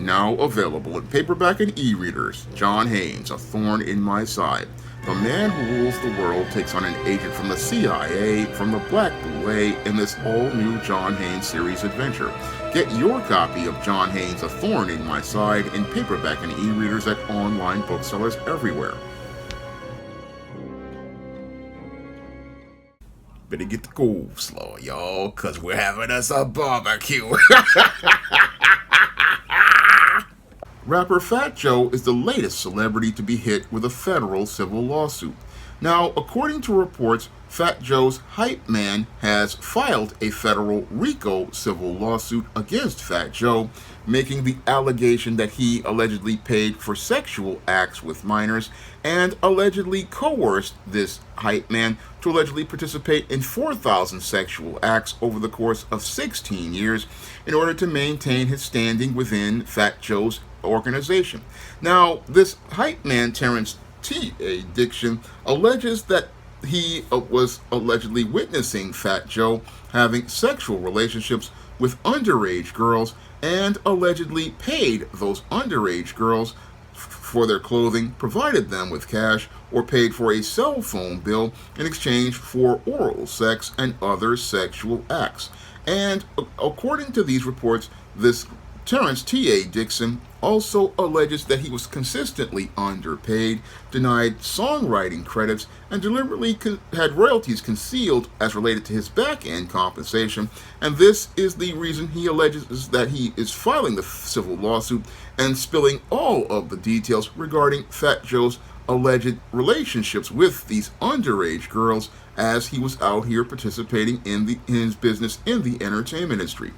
Now available in paperback and e-readers, John Haynes, A Thorn in My Side. The man who rules the world takes on an agent from the CIA from the Black Boule in this all-new John Haynes series adventure. Get your copy of John Haynes' A Thorn in My Side in paperback and e-readers at online booksellers everywhere. Better get the coleslaw, y'all, cause we're having us a barbecue. Rapper Fat Joe is the latest celebrity to be hit with a federal civil lawsuit. Now, according to reports, Fat Joe's hype man has filed a federal RICO civil lawsuit against Fat Joe, making the allegation that he allegedly paid for sexual acts with minors and allegedly coerced this hype man to allegedly participate in 4,000 sexual acts over the course of 16 years in order to maintain his standing within Fat Joe's organization. Now, this hype man, Terrence T.A. Dixon, alleges that he was allegedly witnessing Fat Joe having sexual relationships with underage girls and allegedly paid those underage girls for their clothing, provided them with cash, or paid for a cell phone bill in exchange for oral sex and other sexual acts. And according to these reports, this Terrence T.A. Dixon also alleges that he was consistently underpaid, denied songwriting credits, and deliberately had royalties concealed as related to his back-end compensation. And this is the reason he alleges that he is filing the civil lawsuit and spilling all of the details regarding Fat Joe's alleged relationships with these underage girls as he was out here participating in his business in the entertainment industry.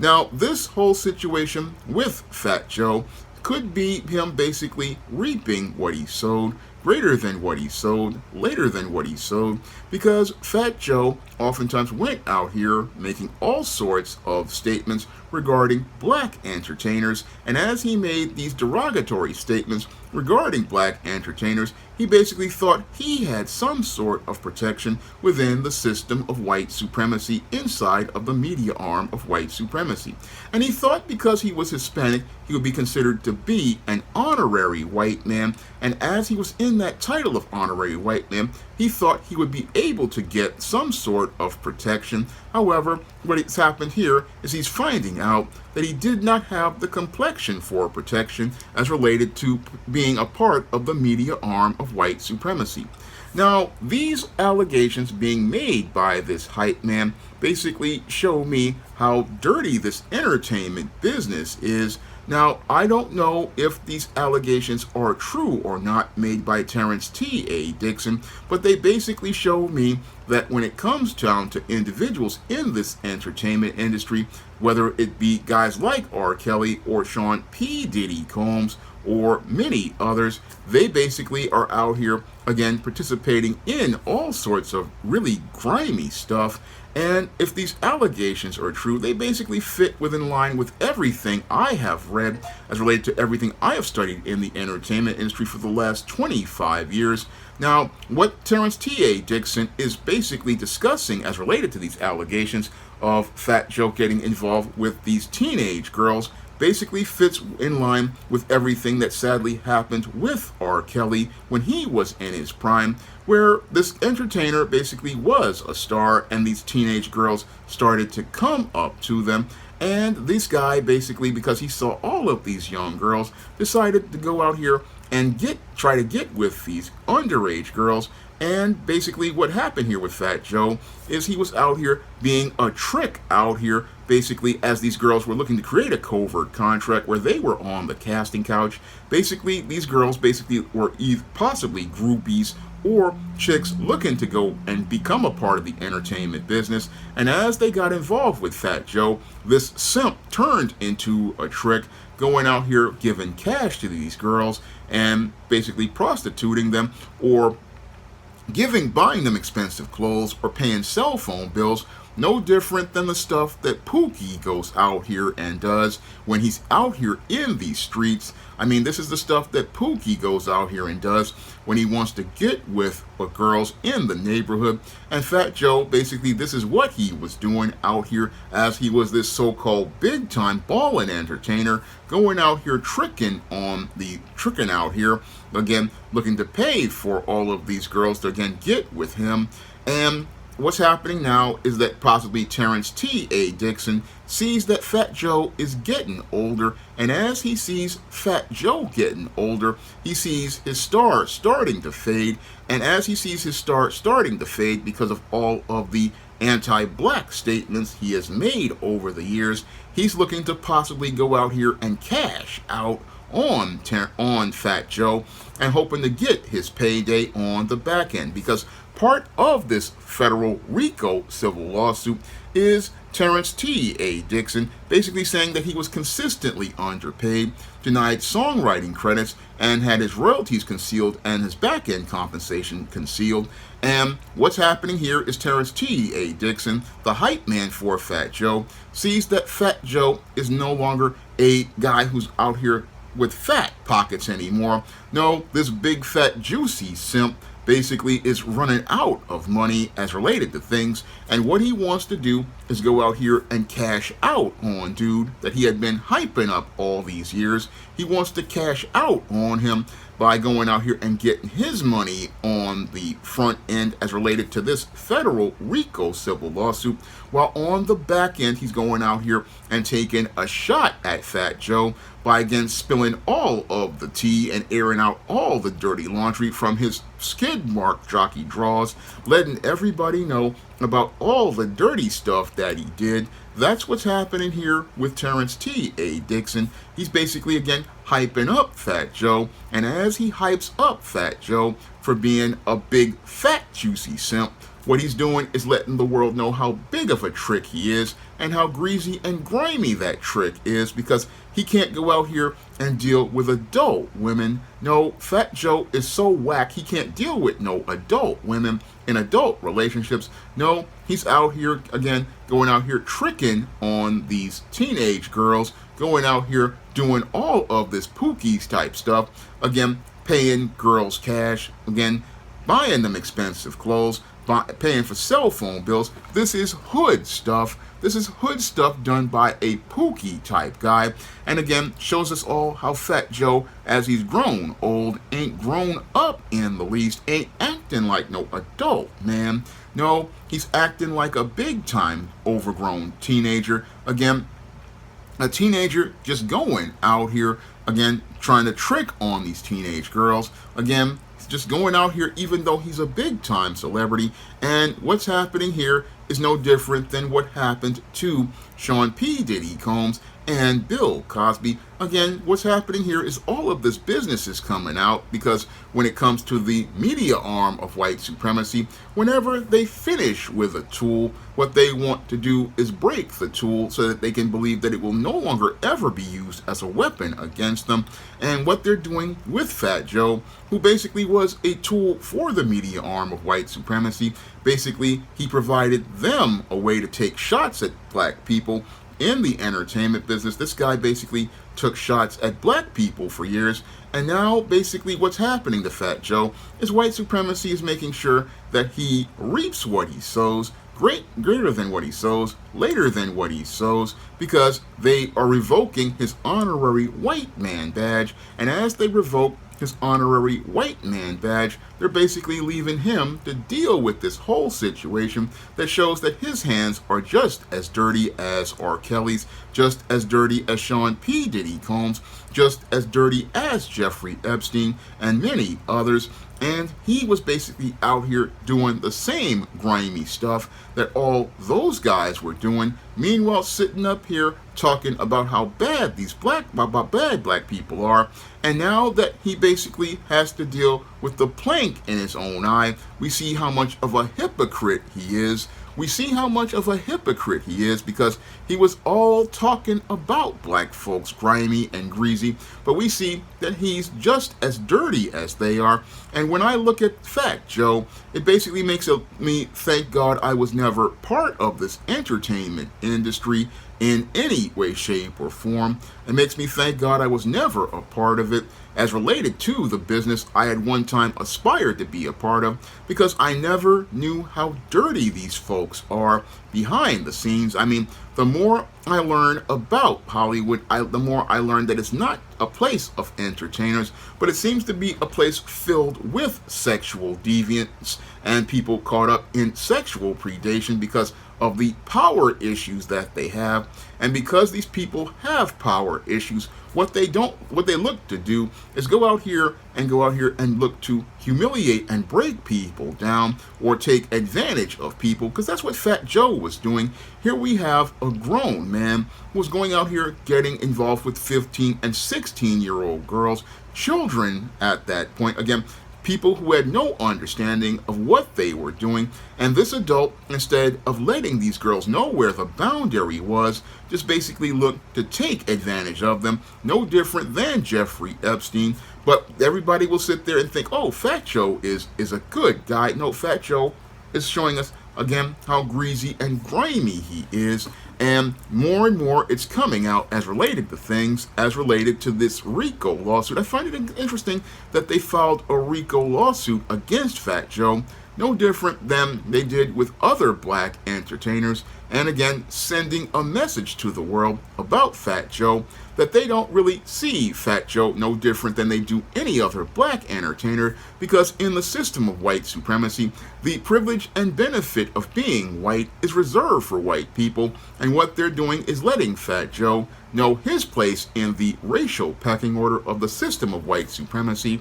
Now, this whole situation with Fat Joe could be him basically reaping what he sowed, greater than what he sowed, later than what he sowed, because Fat Joe oftentimes went out here making all sorts of statements regarding black entertainers, and as he made these derogatory statements regarding black entertainers, he basically thought he had some sort of protection within the system of white supremacy inside of the media arm of white supremacy. And he thought because he was Hispanic, he would be considered to be an honorary white man, and as he was in that title of honorary white man, he thought he would be able to get some sort of protection. However, what has happened here is he's finding out that he did not have the complexion for protection as related to being a part of the media arm of white supremacy. Now, these allegations being made by this hype man basically show me how dirty this entertainment business is. Now, I don't know if these allegations are true or not made by Terrence T.A. Dixon, but they basically show me that when it comes down to individuals in this entertainment industry, whether it be guys like R. Kelly or Sean P. Diddy Combs or many others, they basically are out here, again, participating in all sorts of really grimy stuff. And if these allegations are true, they basically fit within line with everything I have read as related to everything I have studied in the entertainment industry for the last 25 years. Now, what Terrence T.A. Dixon is basically discussing as related to these allegations of Fat Joe getting involved with these teenage girls basically fits in line with everything that sadly happened with R. Kelly when he was in his prime, where this entertainer basically was a star and these teenage girls started to come up to them. And this guy basically, because he saw all of these young girls, decided to go out here and try to get with these underage girls. And basically what happened here with Fat Joe is he was out here being a trick out here, basically as these girls were looking to create a covert contract where they were on the casting couch. Basically, these girls basically were possibly groupies or chicks looking to go and become a part of the entertainment business. And as they got involved with Fat Joe, this simp turned into a trick, going out here giving cash to these girls and basically prostituting them or buying them expensive clothes or paying cell phone bills no different than the stuff that Pookie goes out here and does when he's out here in these streets. I mean, this is the stuff that Pookie goes out here and does when he wants to get with girls in the neighborhood. And Fat Joe, basically, this is what he was doing out here as he was this so-called big-time ballin' entertainer, going out here tricking out here, again, looking to pay for all of these girls to, again, get with him. And what's happening now is that possibly Terrence T.A. Dixon sees that Fat Joe is getting older, and as he sees Fat Joe getting older, he sees his star starting to fade, and as he sees his star starting to fade because of all of the anti-black statements he has made over the years, he's looking to possibly go out here and cash out on Fat Joe and hoping to get his payday on the back end, because part of this federal RICO civil lawsuit is Terrence T.A. Dixon basically saying that he was consistently underpaid, denied songwriting credits, and had his royalties concealed and his back-end compensation concealed. And what's happening here is Terrence T.A. Dixon, the hype man for Fat Joe, sees that Fat Joe is no longer a guy who's out here with fat pockets anymore. No, this big fat juicy simp basically is running out of money as related to things, and what he wants to do is go out here and cash out on dude that he had been hyping up all these years. He wants to cash out on him by going out here and getting his money on the front end as related to this federal RICO civil lawsuit, while on the back end he's going out here and taking a shot at Fat Joe by again spilling all of the tea and airing out all the dirty laundry from his skid mark jockey draws, letting everybody know about all the dirty stuff that he did. That's what's happening here with Terrence T.A. Dixon. He's basically, again, hyping up Fat Joe, and as he hypes up Fat Joe for being a big, fat, juicy simp, what he's doing is letting the world know how big of a trick he is and how greasy and grimy that trick is, because he can't go out here and deal with adult women. No, Fat Joe is so whack he can't deal with no adult women in adult relationships. No, he's out here, again, going out here tricking on these teenage girls, going out here doing all of this Pookie's type stuff, again, paying girls cash, again, buying them expensive clothes, paying for cell phone bills. This is hood stuff. This is hood stuff done by a Pookie type guy. And again, shows us all how Fat Joe, as he's grown old, ain't grown up in the least, ain't acting like no adult, man. No, he's acting like a big time overgrown teenager. Again, a teenager just going out here, again, trying to trick on these teenage girls. Again, just going out here even though he's a big time celebrity. And what's happening here is no different than what happened to Sean P. Diddy Combs and Bill Cosby. Again, what's happening here is all of this business is coming out because when it comes to the media arm of white supremacy, whenever they finish with a tool, what they want to do is break the tool so that they can believe that it will no longer ever be used as a weapon against them. And what they're doing with Fat Joe, who basically was a tool for the media arm of white supremacy, basically he provided them a way to take shots at black people in the entertainment business. This guy basically took shots at black people for years, and now basically what's happening to Fat Joe is white supremacy is making sure that he reaps what he sows, greater than what he sows, later than what he sows, because they are revoking his honorary white man badge, and as they revoke his honorary white man badge, they're basically leaving him to deal with this whole situation that shows that his hands are just as dirty as R. Kelly's, just as dirty as Sean P. Diddy Combs, just as dirty as Jeffrey Epstein, and many others. And he was basically out here doing the same grimy stuff that all those guys were doing. Meanwhile, sitting up here talking about how bad these bad black people are. And now that he basically has to deal with the plank in his own eye, we see how much of a hypocrite he is we see how much of a hypocrite he is, because he was all talking about black folks grimy and greasy, but we see that he's just as dirty as they are. And when I look at Fat Joe, it basically makes me thank God I was never part of this entertainment industry in any way, shape, or form. It makes me thank God I was never a part of it as related to the business I had one time aspired to be a part of, because I never knew how dirty these folks are behind the scenes. I mean, the more I learn about Hollywood, the more I learn that it's not a place of entertainers, but it seems to be a place filled with sexual deviance and people caught up in sexual predation because of the power issues that they have. And because these people have power issues, what they look to do is go out here and look to humiliate and break people down or take advantage of people, because that's what Fat Joe was doing. Here we have a grown man who was going out here getting involved with 15 and 16-year-old girls, children at that point. Again, people who had no understanding of what they were doing. And this adult, instead of letting these girls know where the boundary was, just basically looked to take advantage of them. No different than Jeffrey Epstein. But everybody will sit there and think, oh, Fat Joe is a good guy. No, Fat Joe is showing us, again, how greasy and grimy he is. And more it's coming out as related to things, as related to this RICO lawsuit. I find it interesting that they filed a RICO lawsuit against Fat Joe, no different than they did with other black entertainers, and again, sending a message to the world about Fat Joe that they don't really see Fat Joe no different than they do any other black entertainer, because in the system of white supremacy, the privilege and benefit of being white is reserved for white people, and what they're doing is letting Fat Joe know his place in the racial pecking order of the system of white supremacy,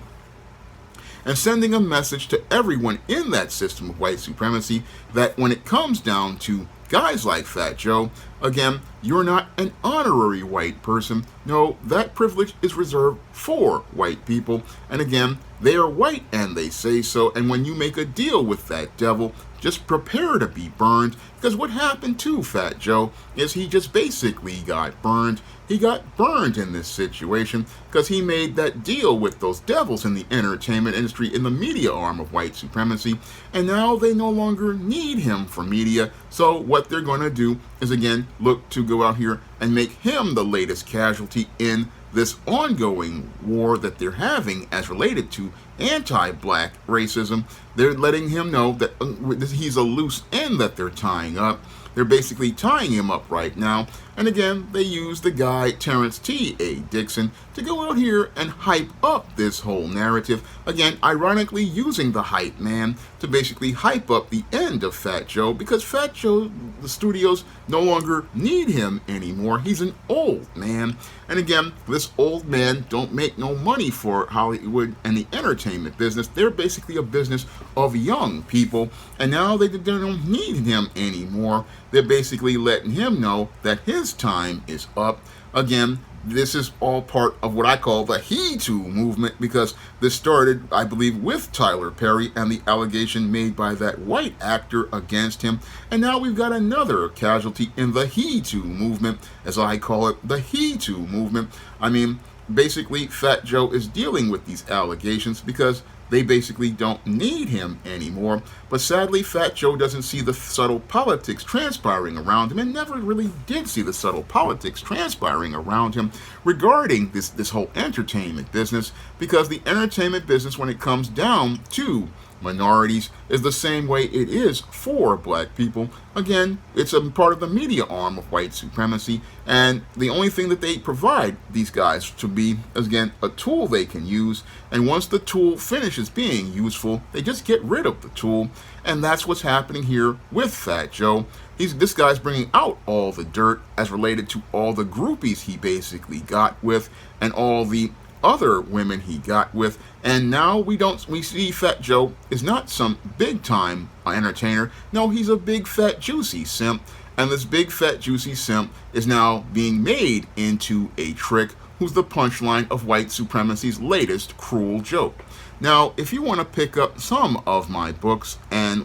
and sending a message to everyone in that system of white supremacy that when it comes down to guys like Fat Joe, again, you're not an honorary white person. No, that privilege is reserved for white people. And again, they are white and they say so. And when you make a deal with that devil, just prepare to be burned. Because what happened to Fat Joe is he just basically got burned. He got burned in this situation because he made that deal with those devils in the entertainment industry, in the media arm of white supremacy. And now they no longer need him for media. So what they're going to do is, again, look to go out here and make him the latest casualty in this ongoing war that they're having as related to anti-black racism. They're letting him know that he's a loose end that they're tying up. They're basically tying him up right now. And again, they use the guy, Terrence T.A. Dixon, to go out here and hype up this whole narrative. Again, ironically using the hype man to basically hype up the end of Fat Joe, because Fat Joe, the studios no longer need him anymore. He's an old man. And again, this old man don't make no money for Hollywood and the entertainment business. They're basically a business of young people. And now they don't need him anymore. They're basically letting him know that his time is up. Again, this is all part of what I call the He Too movement, because this started, I believe, with Tyler Perry and the allegation made by that white actor against him. And now we've got another casualty in the He Too movement, as I call it, the He Too movement. I mean, basically, Fat Joe is dealing with these allegations because they basically don't need him anymore. But sadly, Fat Joe doesn't see the subtle politics transpiring around him, and never really did see the subtle politics transpiring around him regarding this whole entertainment business, because the entertainment business, when it comes down to minorities, is the same way it is for black people. Again, it's a part of the media arm of white supremacy, and the only thing that they provide these guys to be is, again, a tool they can use, and once the tool finishes being useful, they just get rid of the tool. And that's what's happening here with Fat Joe. This guy's bringing out all the dirt as related to all the groupies he basically got with, and all the other women he got with. And now we see Fat Joe is not some big time entertainer. No, he's a big fat juicy simp, and this big fat juicy simp is now being made into a trick who's the punchline of white supremacy's latest cruel joke. Now, if you want to pick up some of my books and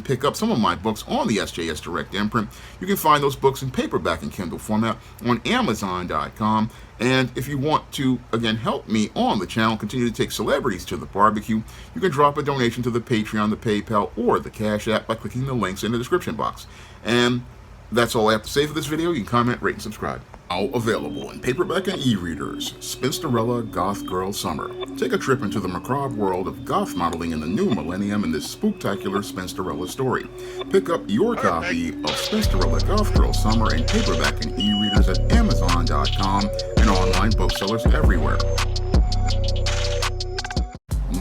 pick up some of my books on the SJS Direct imprint, you can find those books in paperback and Kindle format on Amazon.com. And if you want to, again, help me on the channel, continue to take celebrities to the barbecue, you can drop a donation to the Patreon, the PayPal, or the Cash App by clicking the links in the description box. And that's all I have to say for this video. You can comment, rate, and subscribe. Now available in paperback and e-readers, Spinsterella Goth Girl Summer. Take a trip into the macabre world of goth modeling in the new millennium in this spooktacular Spinsterella story. Pick up your copy of Spinsterella Goth Girl Summer in paperback and e-readers at Amazon.com and online booksellers everywhere.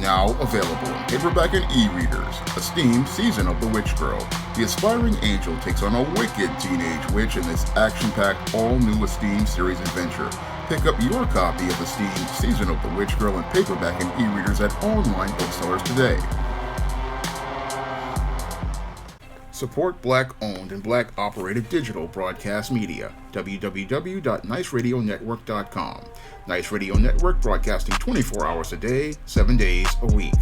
Now available in paperback and e-readers, Esteemed Season of the Witch Girl. The aspiring angel takes on a wicked teenage witch in this action-packed, all-new Esteemed series adventure. Pick up your copy of Esteemed Season of the Witch Girl in paperback and e-readers at online booksellers today. Support Black-owned and Black-operated digital broadcast media. www.niceradionetwork.com. Nice Radio Network, broadcasting 24 hours a day, 7 days a week.